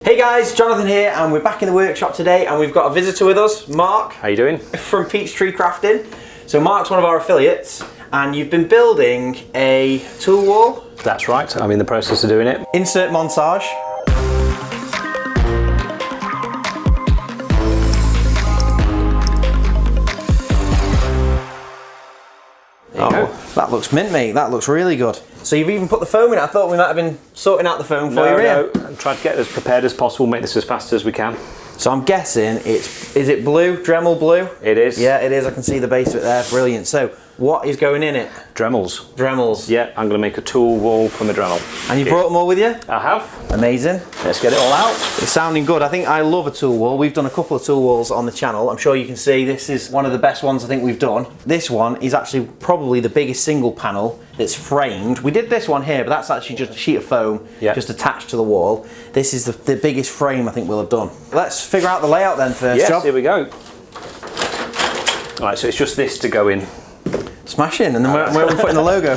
Hey guys, Jonathan here, and we're back in the workshop today, and we've got a visitor with us, Mark. How you doing? From Peachtree Crafting. So Mark's one of our affiliates, and you've been building a tool wall. That's right, I'm in the process of doing it. Insert montage. That looks mint, mate. That looks really good. So you've even put the foam in it. I thought we might have been sorting out the foam for you here. No, I'm trying to get as prepared as possible, make this as fast as we can. So I'm guessing is it blue, Dremel blue? It is. Yeah, it is. I can see the base of it there. Brilliant. So what is going in it? Dremels. Dremels. Yeah, I'm going to make a tool wall from a Dremel. And you brought them all with you? I have. Amazing. Let's get it all out. It's sounding good. I think I love a tool wall. We've done a couple of tool walls on the channel. I'm sure you can see this is one of the best ones I think we've done. This one is actually probably the biggest single panel that's framed. We did this one here, but that's actually just a sheet of foam just attached to the wall. This is the biggest frame I think we'll have done. Let's figure out the layout then first. Yes, job. Here we go. All right, so it's just this to go in. Smashing, and then where are we putting the logo?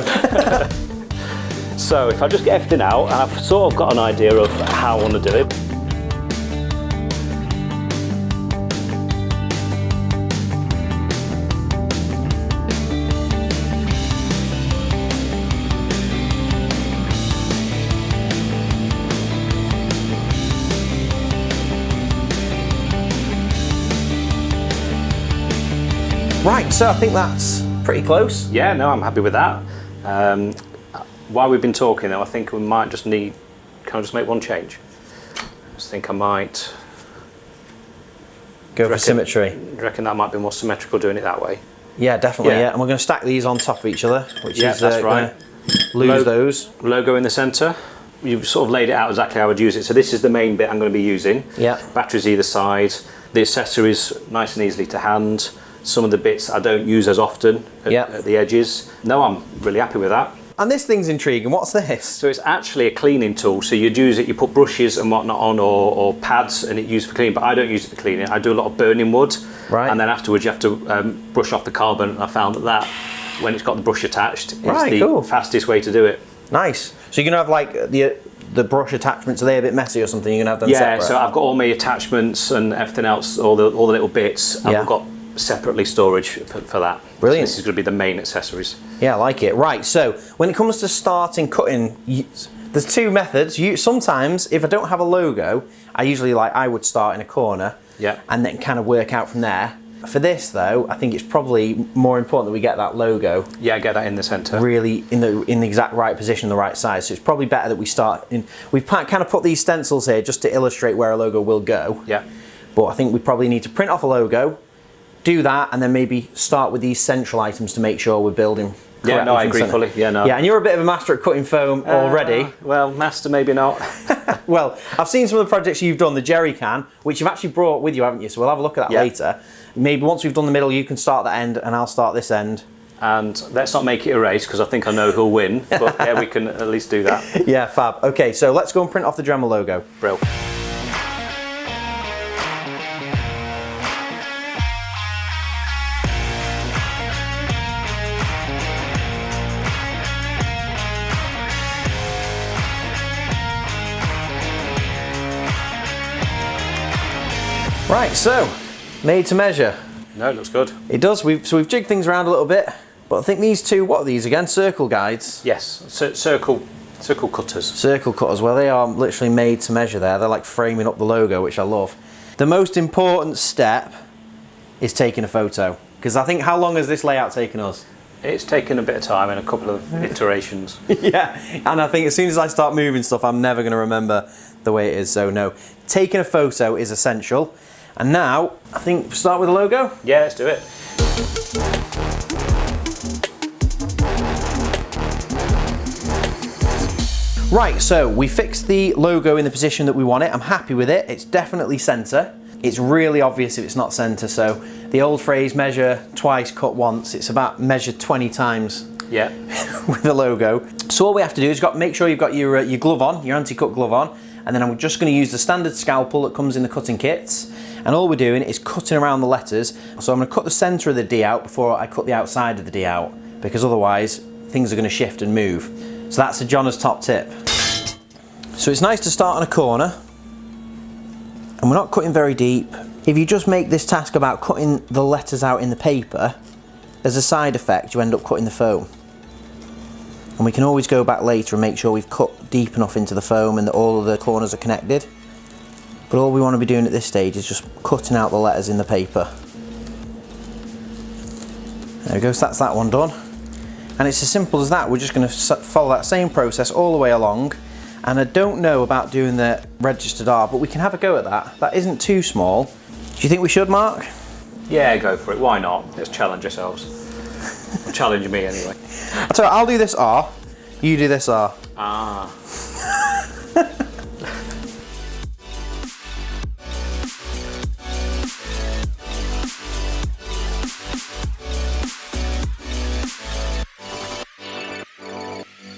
So if I just get everything out, and I've sort of got an idea of how I want to do it. Right, so I think that's pretty close. Yeah, no, I'm happy with that. While we've been talking, though, I think we might just need, can I just make one change? I just think I might go for symmetry. Do you reckon that might be more symmetrical doing it that way? Yeah, definitely, yeah. And we're going to stack these on top of each other, which is that's right. Lose those. Logo in the centre. You've sort of laid it out exactly how I would use it. So this is the main bit I'm going to be using. Yeah. Batteries either side. The accessories nice and easily to hand. Some of the bits I don't use as often at the edges. No, I'm really happy with that. And this thing's intriguing. What's this? So it's actually a cleaning tool. So you'd use it, you put brushes and whatnot on, or pads, and it's used for cleaning. But I don't use it for cleaning. I do a lot of burning wood. Right. And then afterwards you have to brush off the carbon. And I found that when it's got the brush attached, it's the fastest way to do it. Nice. So you're gonna have like the brush attachments, are they a bit messy or something? You're gonna have them separate? Yeah, so I've got all my attachments and everything else, all the little bits. And I've got separately storage for that. Brilliant. So this is going to be the main accessories. Yeah, I like it. Right, so when it comes to starting cutting, there's two methods. Sometimes if I don't have a logo, I would start in a corner and then kind of work out from there. For this though, I think it's probably more important that we get that logo. Yeah, get that in the centre. Really in the exact right position, the right size. So it's probably better that we start in. We've kind of put these stencils here just to illustrate where a logo will go. Yeah. But I think we probably need to print off a logo, do that, and then maybe start with these central items to make sure we're building correctly. Yeah, no, I agree fully. Yeah, no. Yeah, and you're a bit of a master at cutting foam already. Well, master maybe not. Well, I've seen some of the projects you've done, the jerry can, which you've actually brought with you, haven't you? So we'll have a look at that later. Maybe once we've done the middle, you can start that end and I'll start this end. And let's not make it a race because I think I know who'll win, but yeah, we can at least do that. Yeah, fab. Okay, so let's go and print off the Dremel logo. Brill. Right, so made to measure. No, it looks good. It does. So we've jigged things around a little bit, but I think these two, what are these again? Circle guides? Yes, circle cutters. Circle cutters. Well, they are literally made to measure there. They're like framing up the logo, which I love. The most important step is taking a photo, because I think, how long has this layout taken us? It's taken a bit of time and a couple of iterations. Yeah, and I think as soon as I start moving stuff, I'm never going to remember the way it is. So no, taking a photo is essential. And now, I think, start with the logo? Yeah, let's do it. Right, so we fixed the logo in the position that we want it. I'm happy with it. It's definitely center. It's really obvious if it's not center. So the old phrase, measure twice, cut once. It's about measure 20 times with the logo. So all we have to do is make sure you've got your glove on, your anti-cut glove on. And then I'm just going to use the standard scalpel that comes in the cutting kits. And all we're doing is cutting around the letters. So I'm going to cut the center of the D out before I cut the outside of the D out, because otherwise things are going to shift and move. So that's a Jonna's top tip. So it's nice to start on a corner And we're not cutting very deep. If you just make this task about cutting the letters out in the paper, as a side effect, you end up cutting the foam. And we can always go back later and make sure we've cut deep enough into the foam and that all of the corners are connected. But all we want to be doing at this stage is just cutting out the letters in the paper. There we go, so that's that one done. And it's as simple as that. We're just going to follow that same process all the way along. And I don't know about doing the registered R, but we can have a go at that. That isn't too small. Do you think we should, Mark? Yeah, go for it. Why not? Let's challenge ourselves. Challenge me anyway. So I'll do this R, you do this R. Ah.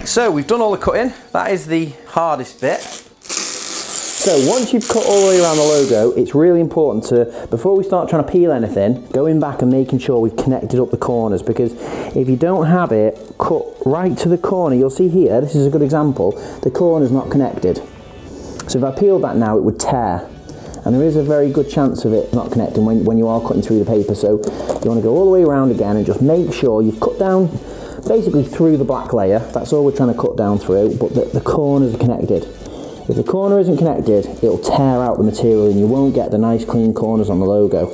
So we've done all the cutting. That is the hardest bit. So once you've cut all the way around the logo, it's really important to, before we start trying to peel anything, going back and making sure we've connected up the corners, because if you don't have it cut right to the corner, you'll see here, this is a good example, the corner's not connected. So if I peeled that now, it would tear. And there is a very good chance of it not connecting when you are cutting through the paper. So you want to go all the way around again and just make sure you've cut down basically through the black layer. That's all we're trying to cut down through, but the corners are connected. If the corner isn't connected, it'll tear out the material and you won't get the nice clean corners on the logo.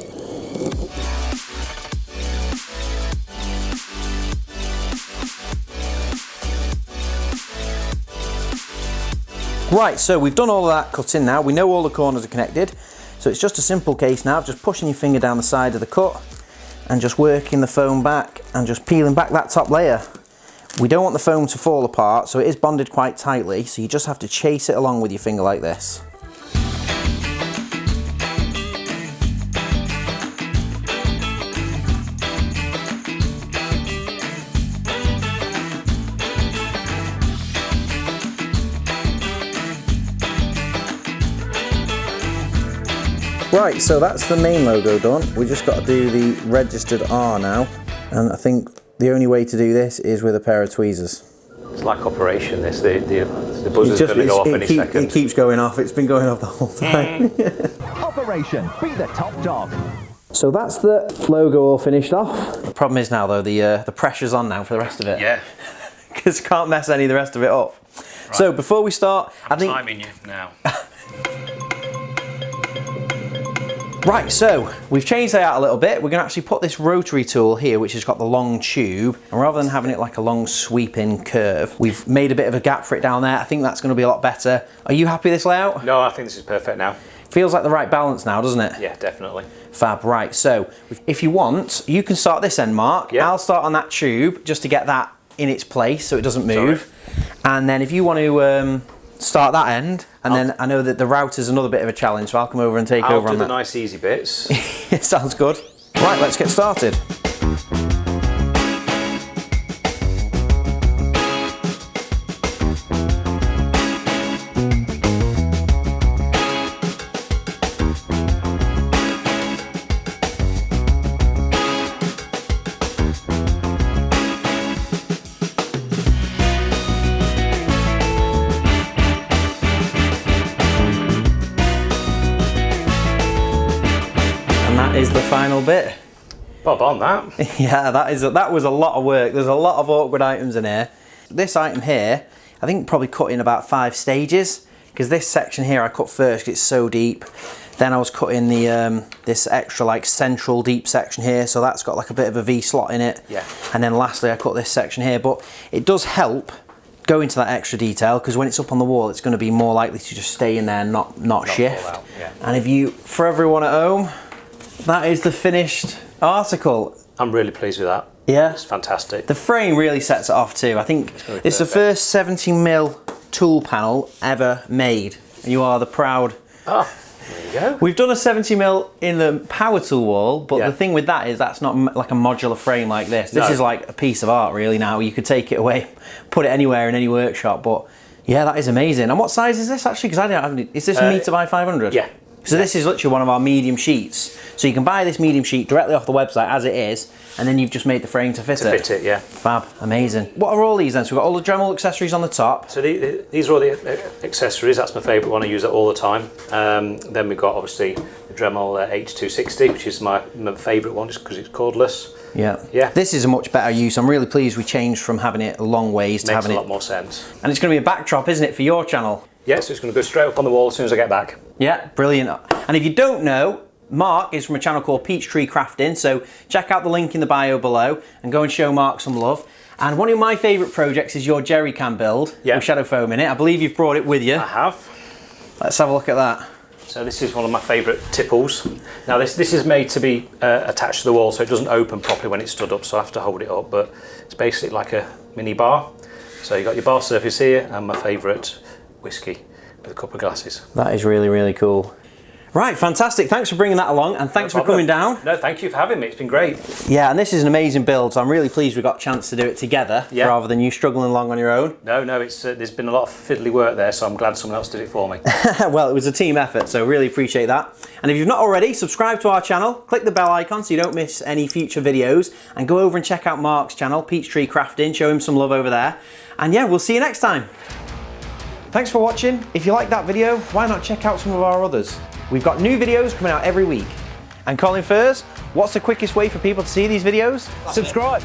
Right, so we've done all of that cutting now. We know all the corners are connected. So it's just a simple case now of just pushing your finger down the side of the cut and just working the foam back and just peeling back that top layer. We don't want the foam to fall apart, so it is bonded quite tightly, so you just have to chase it along with your finger like this. Right, so that's the main logo done. We just got to do the registered R now, and I think the only way to do this is with a pair of tweezers. It's like operation this, the buzzer's going to go off any second. It keeps going off, it's been going off the whole time. Operation, be the top dog. So that's the logo all finished off. The problem is now though, the pressure's on now for the rest of it. Yeah. Because can't mess any of the rest of it up. Right. So before we start, I'm timing you now. Right, so we've changed that out a little bit. We're going to actually put this rotary tool here, which has got the long tube, and rather than having it like a long sweeping curve, we've made a bit of a gap for it down there. I think that's going to be a lot better. Are you happy with this layout? No, I think this is perfect now. Feels like the right balance now, doesn't it? Yeah, definitely. Fab. Right, so if you want, you can start this end, Mark. Yeah. I'll start on that tube just to get that in its place so it doesn't move. Sorry. And then if you want to start that end, and then I know that the router's another bit of a challenge, so I'll come over and take over on that. I'll do the nice easy bits. Sounds good. Right, let's get started. Is the final bit. Bob on that. Yeah, that was a lot of work. There's a lot of awkward items in here. This item here, I think probably cut in about 5 stages, because this section here I cut first because it's so deep. Then I was cutting the this extra like central deep section here, so that's got like a bit of a V slot in it. Yeah. And then lastly I cut this section here, but it does help go into that extra detail, because when it's up on the wall it's going to be more likely to just stay in there and not shift. Yeah. And if you, for everyone at home, that is the finished article. I'm really pleased with that. Yeah. It's fantastic. The frame really sets it off too. I think it's the first 70mm tool panel ever made. And you are the proud... Oh, there you go. We've done a 70mm in the power tool wall, but yeah. The thing with that is that's not like a modular frame like this. This is like a piece of art really now. You could take it away, put it anywhere in any workshop, but yeah, that is amazing. And what size is this actually? Because I don't have any... Is this 1m by 500? Yeah. So this is literally one of our medium sheets. So you can buy this medium sheet directly off the website as it is, and then you've just made the frame to fit it. To fit it, yeah. Fab, amazing. What are all these then? So we've got all the Dremel accessories on the top. So these are all the accessories. That's my favourite one. I use it all the time. Then we've got obviously the Dremel H260, which is my favourite one just because it's cordless. Yeah. This is a much better use. I'm really pleased we changed from having it a long ways to having it. Makes a lot more sense. And it's going to be a backdrop, isn't it, for your channel? Yeah, so it's going to go straight up on the wall as soon as I get back. Yeah, brilliant. And if you don't know, Mark is from a channel called Peachtree Crafting, so check out the link in the bio below and go and show Mark some love. And one of my favourite projects is your jerry can build with shadow foam in it. I believe you've brought it with you. I have. Let's have a look at that. So this is one of my favourite tipples. Now this is made to be attached to the wall, so it doesn't open properly when it's stood up, so I have to hold it up, but it's basically like a mini bar. So you've got your bar surface here and my favourite whiskey with a couple of glasses. That is really, really cool. Right, fantastic. Thanks for bringing that along, and thanks for coming down. No, thank you for having me. It's been great. Yeah, and this is an amazing build, so I'm really pleased we got a chance to do it together rather than you struggling along on your own. No, it's there's been a lot of fiddly work there, so I'm glad someone else did it for me. Well, it was a team effort, so really appreciate that. And if you've not already, subscribe to our channel, click the bell icon so you don't miss any future videos, and go over and check out Mark's channel, Peachtree Crafting, show him some love over there. And yeah, we'll see you next time. Thanks for watching. If you liked that video, why not check out some of our others? We've got new videos coming out every week. And Colin Furs, what's the quickest way for people to see these videos? Subscribe.